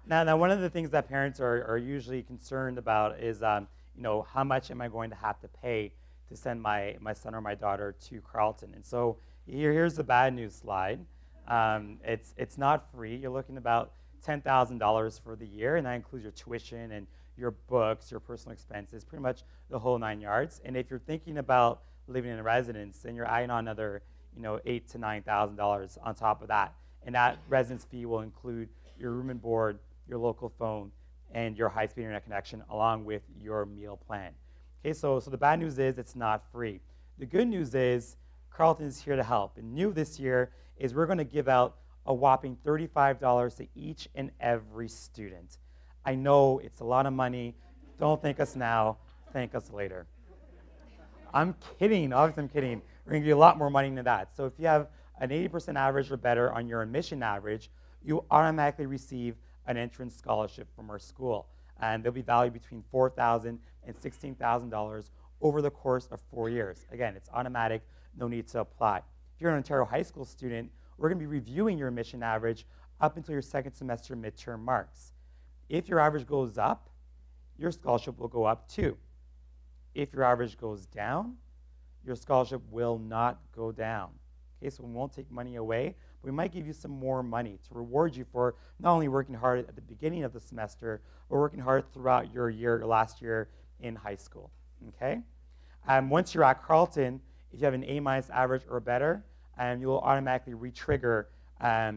Now, one of the things that parents are usually concerned about is, how much am I going to have to pay to send my son or my daughter to Carleton? And so here's the bad news slide. It's not free. You're looking at about $10,000 for the year, and that includes your tuition and your books, your personal expenses, pretty much the whole 9 yards. And if you're thinking about living in a residence, then you're adding on another, $8,000 to $9,000 on top of that. And that residence fee will include your room and board, your local phone, and your high-speed internet connection, along with your meal plan. Okay, so the bad news is it's not free. The good news is Carleton is here to help. And new this year is we're going to give out a whopping $35 to each and every student. I know it's a lot of money. Don't thank us now. Thank us later. I'm kidding. Obviously, I'm kidding. We're going to give you a lot more money than that. So if you have an 80% average or better on your admission average, you automatically receive an entrance scholarship from our school. And they'll be valued between $4,000 and $16,000 over the course of 4 years. Again, it's automatic, no need to apply. If you're an Ontario high school student, we're going to be reviewing your admission average up until your second semester midterm marks. If your average goes up, your scholarship will go up too. If your average goes down, your scholarship will not go down. Okay, so we won't take money away, but we might give you some more money to reward you for not only working hard at the beginning of the semester, but working hard throughout your last year in high school. Okay? Once you're at Carleton, if you have an A- average or better, you'll automatically re-trigger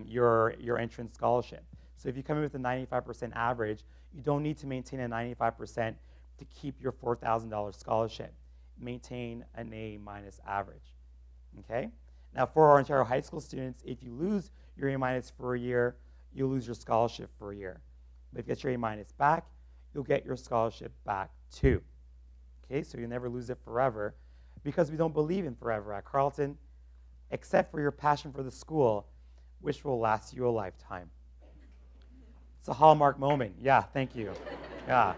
your entrance scholarship. So if you come in with a 95% average, you don't need to maintain a 95% to keep your $4,000 scholarship. Maintain an A- average. Okay? Now, for our Ontario high school students, if you lose your A- for a year, you'll lose your scholarship for a year. But if you get your A- back, you'll get your scholarship back too. Okay, so you'll never lose it forever, because we don't believe in forever at Carleton, except for your passion for the school, which will last you a lifetime. It's a hallmark moment. Yeah, thank you. Yeah,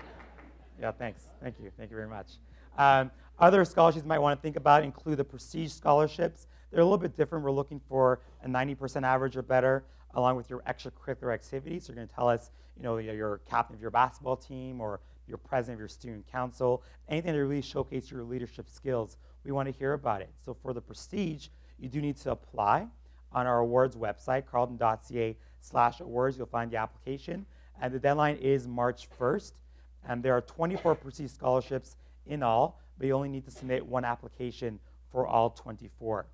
thanks. Thank you very much. Other scholarships you might want to think about include the prestige scholarships. They're a little bit different. We're looking for a 90% average or better, along with your extracurricular activities. You're going to tell us, you're captain of your basketball team, or you're president of your student council, anything to really showcase your leadership skills. We want to hear about it. So for the prestige, you do need to apply on our awards website, carleton.ca/awards. You'll find the application. And the deadline is March 1st. And there are 24 prestige scholarships in all, but you only need to submit one application for all 24.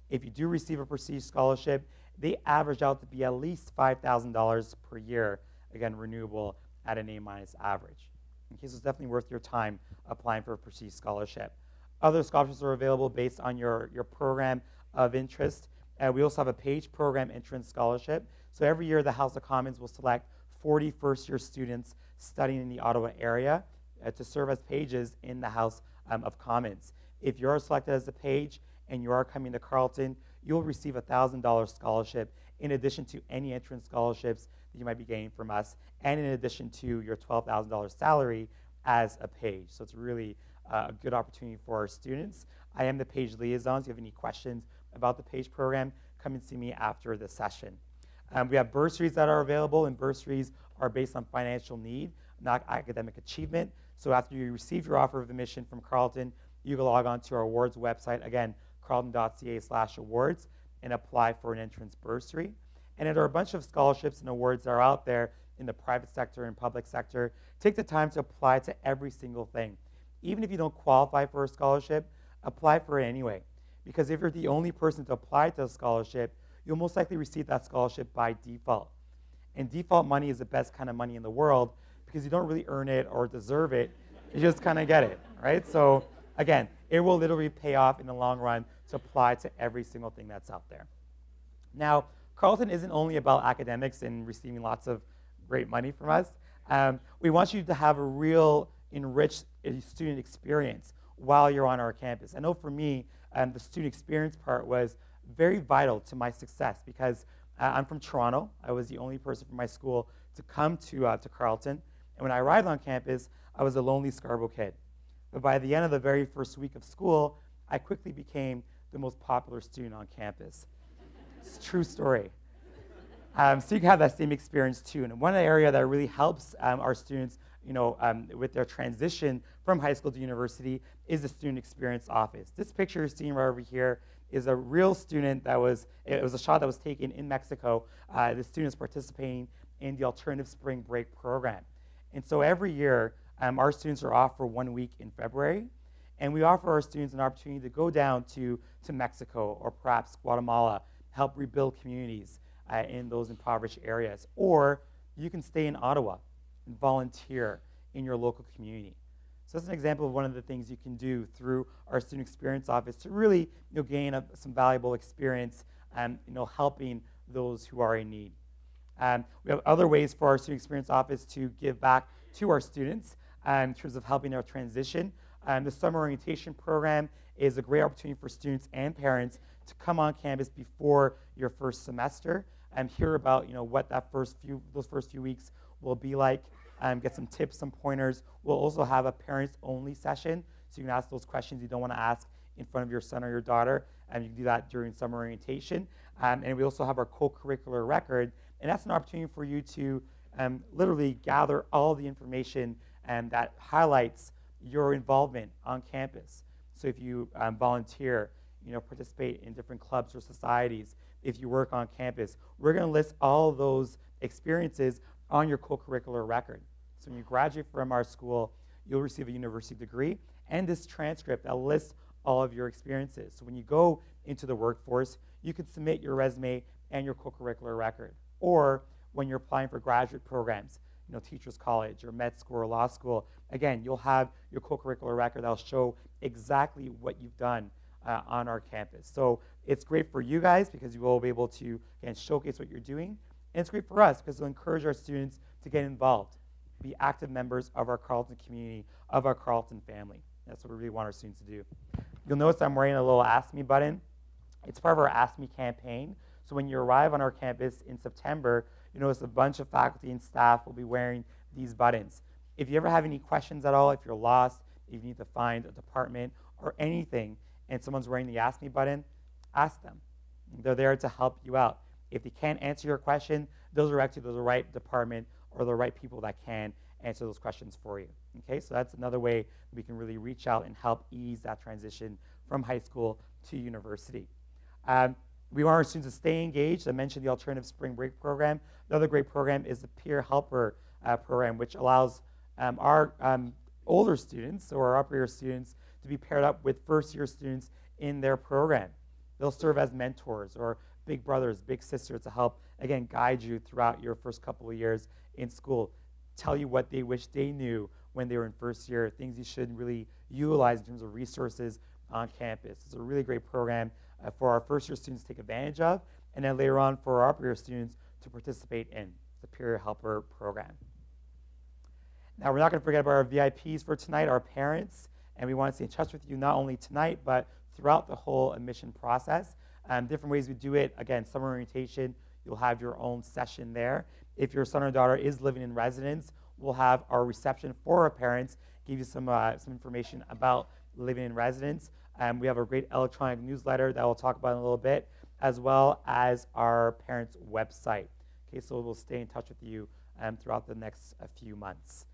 If you do receive a prestige scholarship, they average out to be at least $5,000 per year, again, renewable at an A- average. Okay, so it's definitely worth your time applying for a prestige scholarship. Other scholarships are available based on your program of interest. We also have a PAGE program entrance scholarship. So every year, the House of Commons will select 40 first-year students studying in the Ottawa area to serve as pages in the House of Commons. If you're selected as a page and you are coming to Carleton, you'll receive a $1,000 scholarship in addition to any entrance scholarships that you might be getting from us, and in addition to your $12,000 salary as a page. So it's really a good opportunity for our students. I am the page liaison. If you have any questions about the PAGE program, come and see me after the session. We have bursaries that are available, and bursaries are based on financial need, not academic achievement. So after you receive your offer of admission from Carleton, you can log on to our awards website, again, carleton.ca/awards, and apply for an entrance bursary. And there are a bunch of scholarships and awards that are out there in the private sector and public sector. Take the time to apply to every single thing. Even if you don't qualify for a scholarship, apply for it anyway. Because if you're the only person to apply to a scholarship, you'll most likely receive that scholarship by default. And default money is the best kind of money in the world, because you don't really earn it or deserve it. You just kind of get it, right? So again, it will literally pay off in the long run to apply to every single thing that's out there. Now, Carleton isn't only about academics and receiving lots of great money from us. We want you to have a real enriched student experience while you're on our campus. I know for me, the student experience part was very vital to my success, because I'm from Toronto. I was the only person from my school to come to Carleton. And when I arrived on campus, I was a lonely Scarborough kid. But by the end of the very first week of school, I quickly became the most popular student on campus. It's a true story. So you can have that same experience too. And one area that really helps our students, with their transition from high school to university is the Student Experience Office. This picture you're seeing right over here is a real student it was a shot that was taken in Mexico. The students participating in the Alternative Spring Break program. And so every year, our students are off for 1 week in February, and we offer our students an opportunity to go down to Mexico or perhaps Guatemala, help rebuild communities in those impoverished areas. Or you can stay in Ottawa and volunteer in your local community. So that's an example of one of the things you can do through our Student Experience Office to really gain some valuable experience helping those who are in need. We have other ways for our Student Experience Office to give back to our students in terms of helping their transition. The summer orientation program is a great opportunity for students and parents to come on campus before your first semester and hear about what those first few weeks will be like. Get some tips, some pointers. We'll also have a parents-only session, so you can ask those questions you don't want to ask in front of your son or your daughter, and you can do that during summer orientation. And we also have our co-curricular record, and that's an opportunity for you to literally gather all the information that highlights your involvement on campus. So if you volunteer, participate in different clubs or societies, if you work on campus, we're going to list all of those experiences on your co-curricular record. So when you graduate from our school, you'll receive a university degree and this transcript that lists all of your experiences. So when you go into the workforce, you can submit your resume and your co-curricular record. Or when you're applying for graduate programs, Teachers College or med school or law school, again, you'll have your co-curricular record that'll show exactly what you've done on our campus. So it's great for you guys because you will be able to, again, showcase what you're doing. And it's great for us because it'll encourage our students to get involved, be active members of our Carleton community, of our Carleton family. That's what we really want our students to do. You'll notice I'm wearing a little Ask Me button. It's part of our Ask Me campaign. So when you arrive on our campus in September, you notice a bunch of faculty and staff will be wearing these buttons. If you ever have any questions at all, if you're lost, if you need to find a department or anything, and someone's wearing the Ask Me button, ask them. They're there to help you out. If they can't answer your question, those are actually the right department or the right people that can answer those questions for you. Okay, so that's another way we can really reach out and help ease that transition from high school to university. We want our students to stay engaged. I mentioned the Alternative Spring Break program. Another great program is the Peer Helper program, which allows our older students or our upper year students to be paired up with first-year students in their program. They'll serve as mentors or big brothers, big sisters to help, again, guide you throughout your first couple of years in school, tell you what they wish they knew when they were in first year, things you should really utilize in terms of resources on campus. It's a really great program for our first-year students to take advantage of, and then later on for our upper-year students to participate in the Peer Helper program. Now, we're not going to forget about our VIPs for tonight, our parents, and we want to stay in touch with you not only tonight, but throughout the whole admission process. Different ways we do it. Again, summer orientation, you'll have your own session there. If your son or daughter is living in residence, we'll have our reception for our parents, give you some information about living in residence. We have a great electronic newsletter that we'll talk about in a little bit, as well as our parents' website. Okay, so we'll stay in touch with you throughout the next few months.